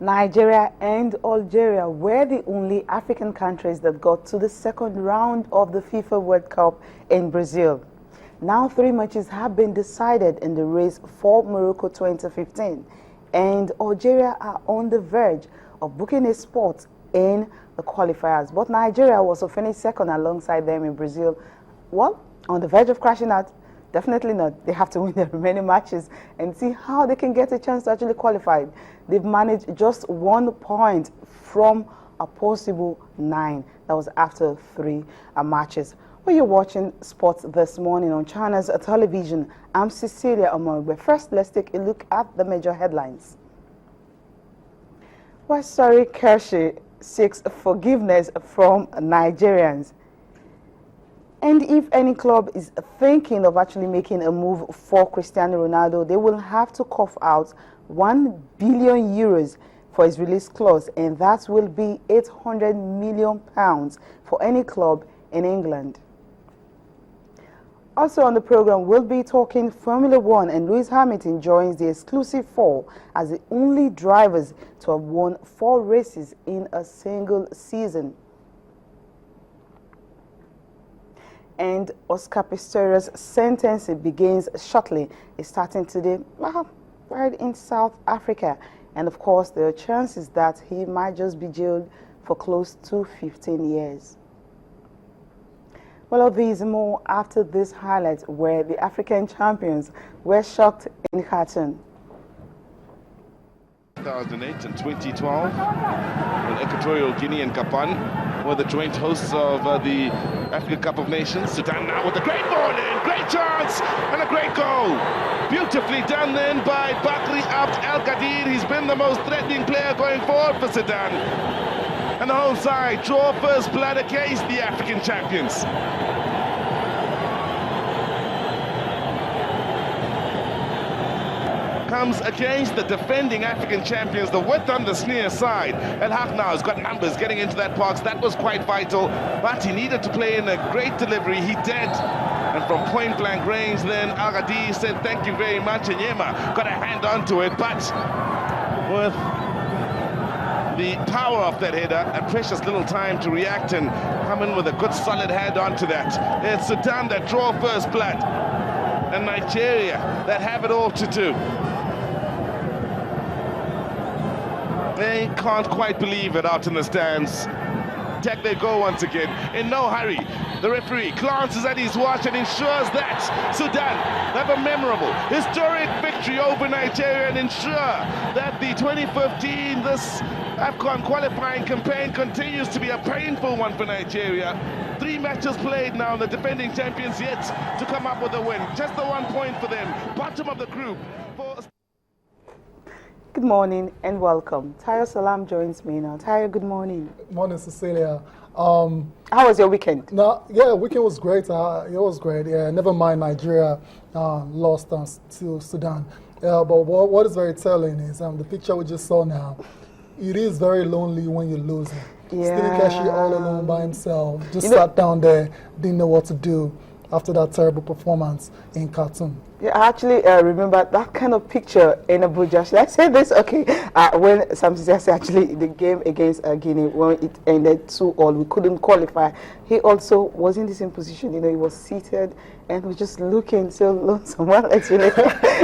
Nigeria and Algeria were the only African countries that got to the second round of the FIFA World Cup in Brazil. Now 3 matches have been decided in the race for Morocco 2015, and Algeria are on the verge of booking a spot in the qualifiers. But Nigeria will also finish second alongside them in Brazil. Well, on the verge of crashing out? Definitely not. They have to win their remaining matches and see how they can get a chance to actually qualify. They've managed just 1 point from a possible 9. That was after 3 matches. Well, you're watching sports this morning on China's television. I'm Cecilia Omorgbe. First, let's take a look at the major headlines. Sorry, Kershi seeks forgiveness from Nigerians. And if any club is thinking of actually making a move for Cristiano Ronaldo, they will have to cough out €1 billion for his release clause, and that will be £800 million for any club in England. Also on the program, we'll be talking Formula One, and Lewis Hamilton joins the exclusive 4 as the only drivers to have won 4 races in a single season. And Oscar Pistorius' sentencing begins shortly. It's starting today, right in South Africa. And of course, there are chances that he might just be jailed for close to 15 years. Well, all these and more after this highlight where the African champions were shocked in Khartoum. 2008 and 2012, when Equatorial Guinea and Gabon were the joint hosts of the Africa Cup of Nations. Sudan now with a great ball in, great chance, and a great goal. Beautifully done then by Bakri Abd El Gadir. He's been the most threatening player going forward for Sudan. And the whole side draw first blood against the African champions. Comes against the defending African champions, the width on the near side. El Haq now has got numbers getting into that box. That was quite vital, but he needed to play in a great delivery. He did. And from point blank range, then Al Ghadi said thank you very much, and Yema got a hand onto it, but with the power of that header, a precious little time to react and come in with a good solid hand onto that. It's Sudan that draw first blood, and Nigeria that have it all to do. They can't quite believe it out in the stands. Take they go once again, in no hurry. The referee glances at his watch and ensures that Sudan have a memorable, historic victory over Nigeria and ensure that the 2015, this AFCON qualifying campaign continues to be a painful one for Nigeria. 3 matches played now, the defending champions yet to come up with a win. Just the 1 point for them, bottom of the group. Good morning and welcome. Tayo Salam joins me now. Tayo, good morning. Good morning, Cecilia. How was your weekend? Weekend was great. It was great. Yeah, never mind Nigeria lost to Sudan. But what is very telling is the picture we just saw now. It is very lonely when you're losing. Yeah. Stephen Keshi all alone by himself, just sat down there, didn't know what to do after that terrible performance in Khartoum. Yeah, I actually remember that kind of picture in Abuja. Should I say this? Okay. When Samson said actually the game against Guinea, when it ended 2-2, we couldn't qualify. He also was in the same position. You know, he was seated and was just looking so lonesome. Well, actually,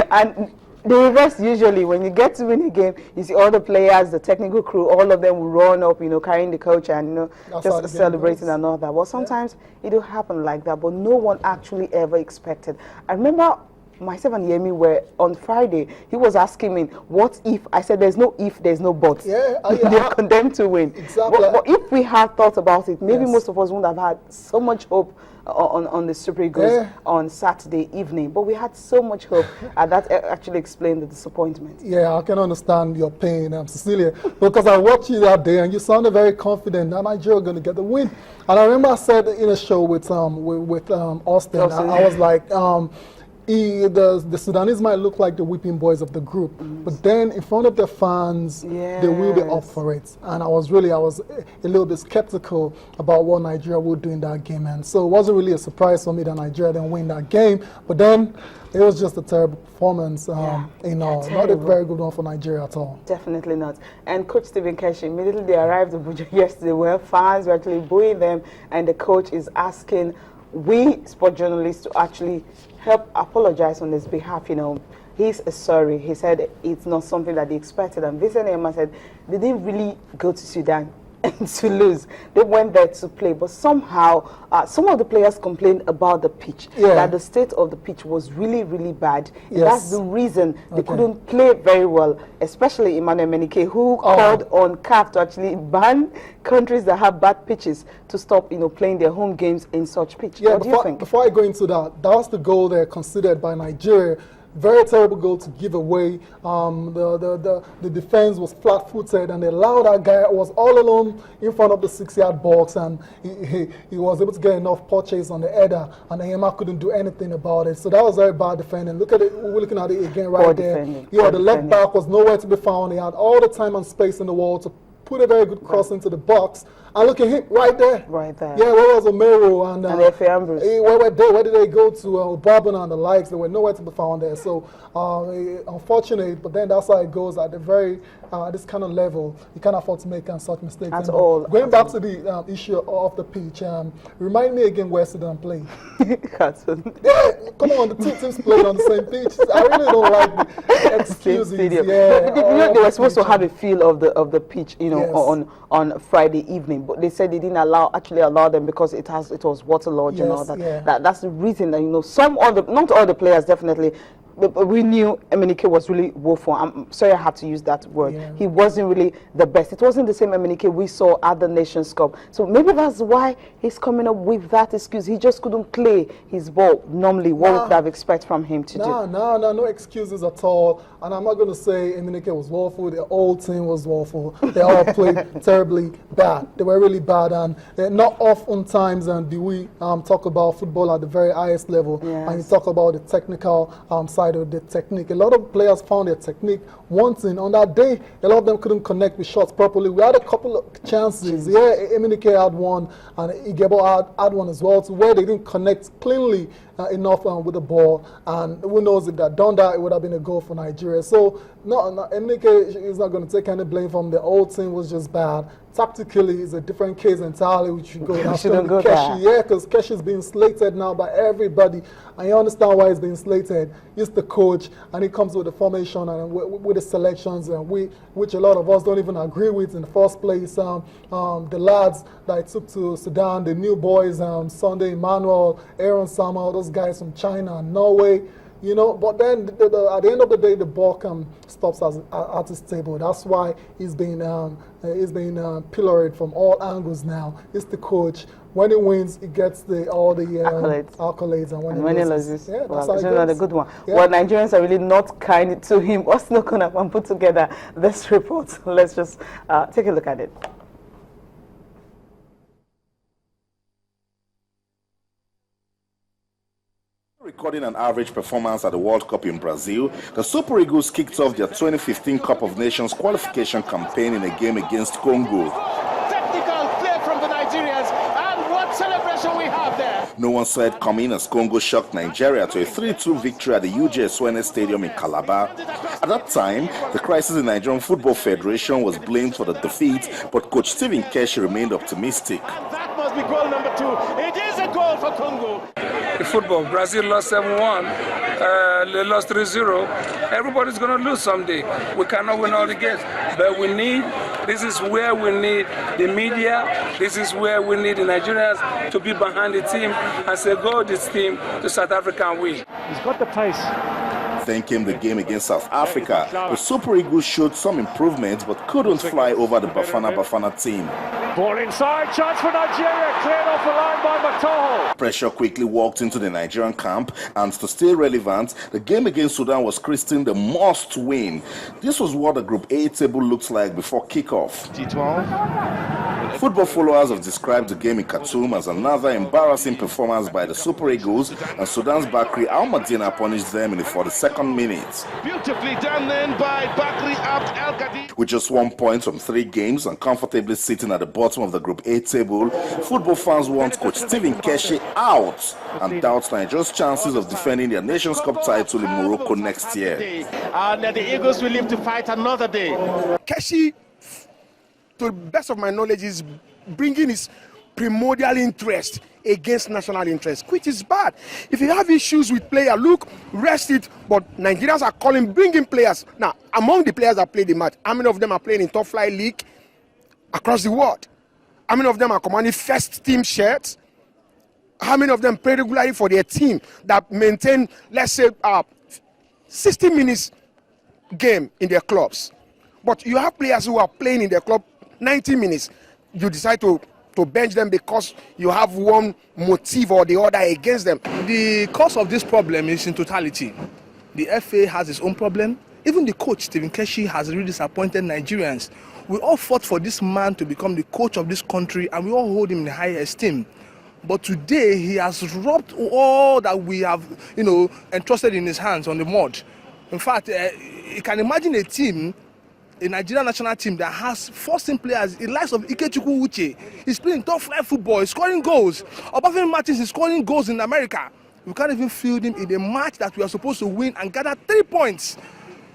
and the reverse usually, when you get to win a game, you see all the players, the technical crew, all of them will run up, you know, carrying the coach and, you know, just celebrating and all that. But sometimes it will happen like that, but no one actually ever expected. I remember myself and Yemi were on Friday. He was asking me, what if? I said, there's no if, there's no but. They're condemned to win. Exactly. But if we had thought about it, maybe most of us wouldn't have had so much hope on the Super Eagles on Saturday evening. But we had so much hope, and that actually explained the disappointment. Yeah, I can understand your pain, Cecilia, because I watched you that day and you sounded very confident that Nigeria are going to get the win. And I remember I said in a show with Austin, I was like, the Sudanese might look like the whipping boys of the group, but then in front of their fans, they will be up for it. And I was a little bit skeptical about what Nigeria would do in that game. And so it wasn't really a surprise for me that Nigeria didn't win that game. But then it was just a terrible performance, not a very good one for Nigeria at all. Definitely not. And Coach Stephen Keshi, immediately they arrived in Abuja yesterday, where fans were actually booing them, and the coach is asking we sport journalists to actually help apologize on his behalf. He's sorry. He said it's not something that they expected. And Vincent Emma said they didn't really go to Sudan to lose. They went there to play, but somehow some of the players complained about the pitch, that the state of the pitch was really, really bad. Yes. That's the reason they couldn't play very well, especially Emmanuel Menike, who called on CAF to actually ban countries that have bad pitches to stop, playing their home games in such pitch. What do you think? Before I go into that was the goal there considered by Nigeria. Very terrible goal to give away. The defense was flat-footed, and they allowed that guy was all alone in front of the 6-yard box, and he was able to get enough purchase on the header, and Emma couldn't do anything about it. So that was very bad defending. Look at it. We're looking at it again right there. The left back was nowhere to be found. He had all the time and space in the world to put a very good cross into the box. And look at him right there. Right there. Yeah, where was Omero and Efe Ambrose? Where did they go to? Babana and the likes. They were nowhere to be found there. So unfortunate, but then that's how it goes at the very this kind of level. You can't afford to make such mistakes. At all. Going back to the issue of the pitch, remind me again where Sudan played. Yeah, come on, the two teams played on the same pitch. I really don't like the excuses. They were supposed to have a feel of the pitch, on Friday evening, but they said they didn't actually allow them because it was waterlogged and all that. Yeah. That's the reason that not all the players definitely. But we knew Emenike was really woeful. I'm sorry I have to use that word. Yeah. He wasn't really the best. It wasn't the same Emenike we saw at the Nations Cup. So maybe that's why he's coming up with that excuse. He just couldn't play his ball normally. What would have expected from him to do? No excuses at all. And I'm not going to say Emenike was woeful. The whole team was woeful. They all played terribly bad. They were really bad. And not oftentimes do we talk about football at the very highest level. Yes. And you talk about the technical side of the technique. A lot of players found their technique wanting. On that day, a lot of them couldn't connect with shots properly. We had a couple of chances. Yeah, Emenike had one, and Igebo had one as well, to where they didn't connect cleanly enough with the ball. And who knows, if they'd done that, it would have been a goal for Nigeria. So, Emenike is not going to take any blame from the whole team. Was just bad. Tactically, it's a different case entirely. We should go after Keshi. Yeah, because Keshi is being slated now by everybody. And you understand why he's being slated. He's the coach, and he comes with the formation and with the selections, and which a lot of us don't even agree with in the first place. The lads that I took to Sudan, the new boys, Sunday Emmanuel, Aaron Samuel, those guys from China and Norway. But then at the end of the day, the ball stops at his table. That's why he's being pilloried from all angles now. He's the coach. When he wins, he gets all the accolades. And when he loses, it's not a good one. Yeah. Well, Nigerians are really not kind to him. What's not going to put together this report? Let's just take a look at it. Recording an average performance at the World Cup in Brazil, the Super Eagles kicked off their 2015 Cup of Nations qualification campaign in a game against Congo. Technical play from the Nigerians, and what celebration we have there! No one saw it coming as Congo shocked Nigeria to a 3-2 victory at the UJ Swene Stadium in Calabar. At that time, the crisis in Nigerian Football Federation was blamed for the defeat, but Coach Stephen Keshi remained optimistic. That must be goal number 2. It is a goal for Congo. Football, Brazil lost 7-1, they lost 3-0. Everybody's going to lose someday. We cannot win all the games, but this is where we need the media, this is where we need the Nigerians to be behind the team and say, go this team to South Africa and win. He's got the pace. Then came the game against South Africa. The Super Eagles showed some improvement but couldn't fly over the Bafana team. Ball inside, chance for Nigeria, cleared off the line by Matoho. Pressure quickly walked into the Nigerian camp, and to stay relevant, the game against Sudan was christened the must win. This was what the Group A table looked like before kickoff. T12. Football followers have described the game in Khartoum as another embarrassing performance by the Super Eagles, and Sudan's Bakri Al-Madina punished them in the 42nd minute. Beautifully done then by Bakri Abd Al Gadi. With just 1 point from 3 games and comfortably sitting at the bottom of the Group A table, football fans want Coach Stephen Keshi out and doubt Nigeria's chances of defending their Nations Cup title in Morocco next year. And the Eagles will live to fight another day. Keshi, to the best of my knowledge, is bringing his primordial interest against national interest, which is bad. If you have issues with player, look, rest it. But Nigerians are calling, bringing players. Now, among the players that played the match, how many of them are playing in top flight league across the world? How many of them are commanding first team shirts? How many of them play regularly for their team that maintain, let's say, 60 minutes game in their clubs? But you have players who are playing in their club 90 minutes. You decide to bench them because you have one motive or the other against them. The cause of this problem is in totality. The FA has its own problem. Even the coach, Stephen Keshi, has really disappointed Nigerians. We all fought for this man to become the coach of this country, and we all hold him in high esteem. But today, he has rubbed all that we have, entrusted in his hands on the mud. In fact, you can imagine a team, a Nigerian national team that has 14 players, the likes of Ikechukwu Uche. He's playing top flight football, he's scoring goals. Obafemi Martins is scoring goals in America. We can't even field him in a match that we are supposed to win and gather 3 points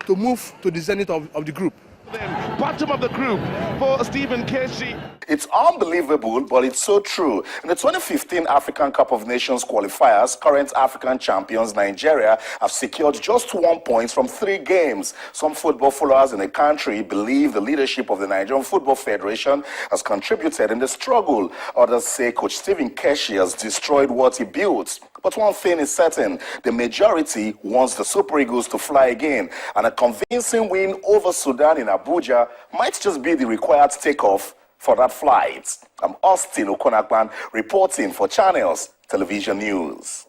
to move to the zenith of the group. Bottom of the group for Stephen Keshi. It's unbelievable, but it's so true. In the 2015 African Cup of Nations qualifiers, current African champions Nigeria have secured just 1 point from 3 games. Some football followers in the country believe the leadership of the Nigerian Football Federation has contributed in the struggle. Others say Coach Stephen Keshi has destroyed what he built. But one thing is certain, the majority wants the Super Eagles to fly again, and a convincing win over Sudan in Abuja might just be the required takeoff for that flight. I'm Austin Okonakpan reporting for Channels Television News.